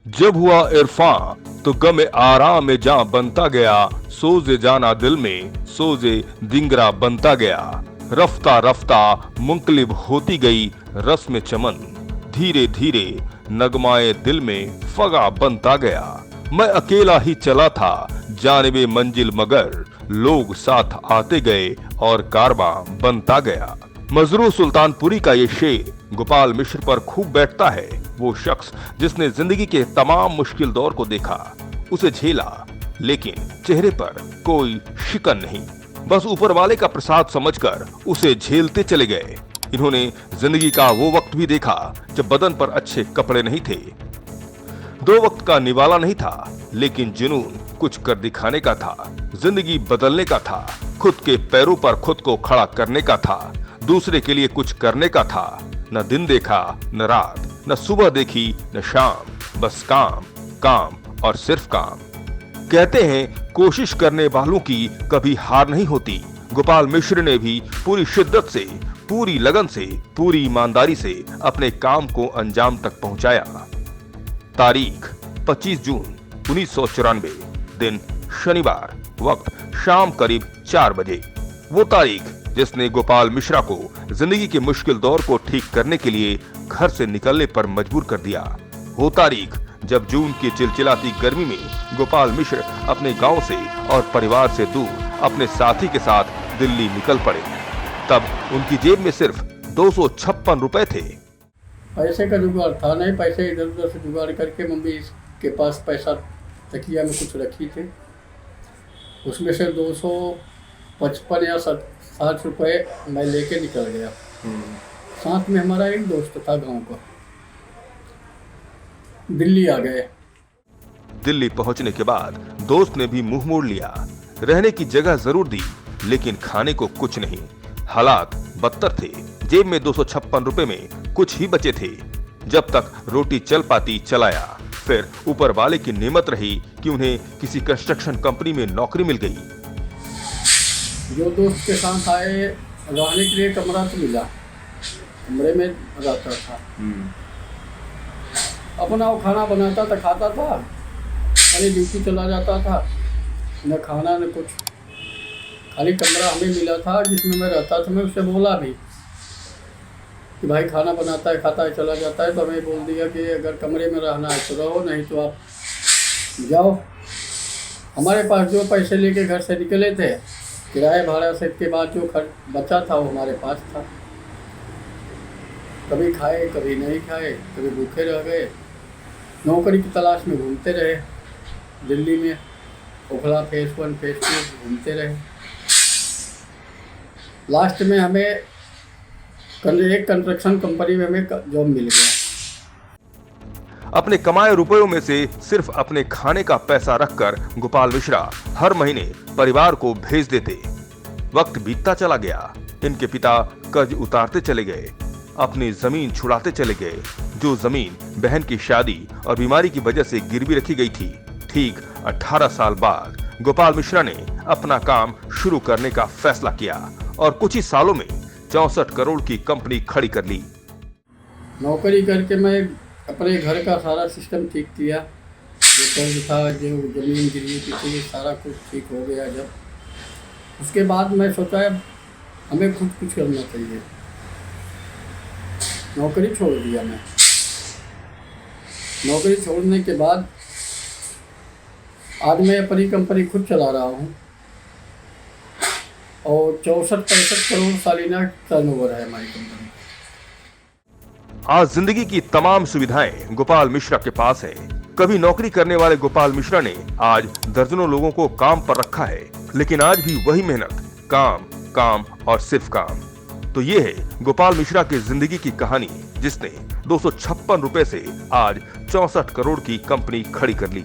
जब हुआ इरफान तो गम आराम में जा बनता गया, सोजे जाना दिल में सोजे दिंगरा बनता गया। रफ्ता रफ्ता मुंकलिब होती गई रस्म चमन, धीरे धीरे नगमाए दिल में फगा बनता गया। मैं अकेला ही चला था जानिबे मंजिल, मगर लोग साथ आते गए और कारवां बनता गया। मजरू सुल्तानपुरी का ये शेर गोपाल मिश्र पर खूब बैठता है। वो शख्स जिसने जिंदगी के तमाम मुश्किल दौर को देखा, उसे झेला, लेकिन चेहरे पर कोई शिकन नहीं, बस ऊपर वाले का प्रसाद समझकर उसे झेलते चले गए। इन्होंने जिंदगी का वो वक्त भी देखा जब बदन पर अच्छे कपड़े नहीं थे, दो वक्त का निवाला नहीं था, लेकिन जुनून कुछ कर दिखाने का था, जिंदगी बदलने का था, खुद के पैरों पर खुद को खड़ा करने का था, दूसरे के लिए कुछ करने का था। न दिन देखा न रात, न सुबह देखी न शाम, बस काम काम और सिर्फ काम। कहते हैं कोशिश करने वालों की कभी हार नहीं होती। गोपाल मिश्र ने भी पूरी शिद्दत से, पूरी लगन से, पूरी ईमानदारी से अपने काम को अंजाम तक पहुंचाया। तारीख 25 जून 1994, दिन शनिवार, वक्त शाम करीब 4 बजे। वो तारीख जिसने गोपाल मिश्रा को जिंदगी के मुश्किल दौर को ठीक करने के लिए घर से निकलने पर मजबूर कर दिया। वो तारीख जब जून की चिलचिलाती गर्मी में गोपाल मिश्र अपने गांव से और परिवार से दूर अपने साथी के साथ दिल्ली निकल पड़े। तब उनकी जेब में सिर्फ 256 रुपए थे। पैसे का जुगाड़ था नहीं, पैसे इधर उधर से जुगाड़ करके मम्मी के पास पैसा तकिया में कुछ रखी थी, उसमें से 255 या 60 रुपए मैं लेके निकल गया। साथ में हमारा एक दोस्त था गांव का। दिल्ली आ गए। दिल्ली पहुंचने के बाद दोस्त ने भी मुंह मोड़ लिया। रहने की जगह जरूर दी, लेकिन खाने को कुछ नहीं। हालात बदतर थे। जेब में 256 रुपए में कुछ ही बचे थे। जब तक रोटी चल पाती चलाया। फिर ऊपर वाले की नेमत रही कि उन्हें किसी कंस्ट्रक्शन कंपनी में नौकरी मिल गई। जो दोस्त के साथ आए, रहने के लिए कमरा तो मिला, कमरे में रहता था। अपना वो खाना बनाता था, खाता था, खाली ड्यूटी चला जाता था, न खाना न कुछ। खाली कमरा हमें मिला था जिसमें मैं रहता था। मैं उससे बोला भी कि भाई खाना बनाता है, खाता है, चला जाता है। तो हमें बोल दिया कि अगर कमरे में रहना है तो रहो, नहीं तो आप जाओ। हमारे पास जो पैसे लेके घर से निकले थे, किराए भाड़ा से के बाद जो खर्च बचा था वो हमारे पास था। कभी खाए, कभी नहीं खाए, कभी भूखे रह गए। नौकरी की तलाश में घूमते रहे दिल्ली में, ओखला फेस 1 फेस 2 घूमते रहे। लास्ट में हमें एक कंस्ट्रक्शन कंपनी में हमें जॉब मिल गया। अपने कमाए रुपयों में से सिर्फ अपने खाने का पैसा रखकर गोपाल मिश्रा हर महीने परिवार को भेज देते। वक्त बीतता चला गया। इनके पिता कर्ज उतारते चले गए, अपनी जमीन छुड़ाते चले गए, जो जमीन बहन की शादी और बीमारी की वजह से गिरवी रखी गई थी। ठीक 18 साल बाद गोपाल मिश्रा ने अपना काम शुरू करने का फैसला किया और कुछ ही सालों में 64 करोड़ की कंपनी खड़ी कर ली। नौकरी करके मैं अपने घर का सारा सिस्टम ठीक किया। जो कर्ज था, जो जमीन गिरवी की थी, सारा कुछ ठीक हो गया। जब उसके बाद मैं सोचा हमें खुद कुछ करना चाहिए। नौकरी छोड़ दिया मैं। नौकरी छोड़ने के बाद आज मैं अपनी कंपनी खुद चला रहा हूँ और 64-65 करोड़ सालाना टर्नओवर है हमारी कंपनी। आज जिंदगी की तमाम सुविधाएं गोपाल मिश्रा के पास है। कभी नौकरी करने वाले गोपाल मिश्रा ने आज दर्जनों लोगों को काम पर रखा है, लेकिन आज भी वही मेहनत, काम काम और सिर्फ काम। तो ये है गोपाल मिश्रा की जिंदगी की कहानी, जिसने 256 रुपए से आज 64 करोड़ की कंपनी खड़ी कर ली।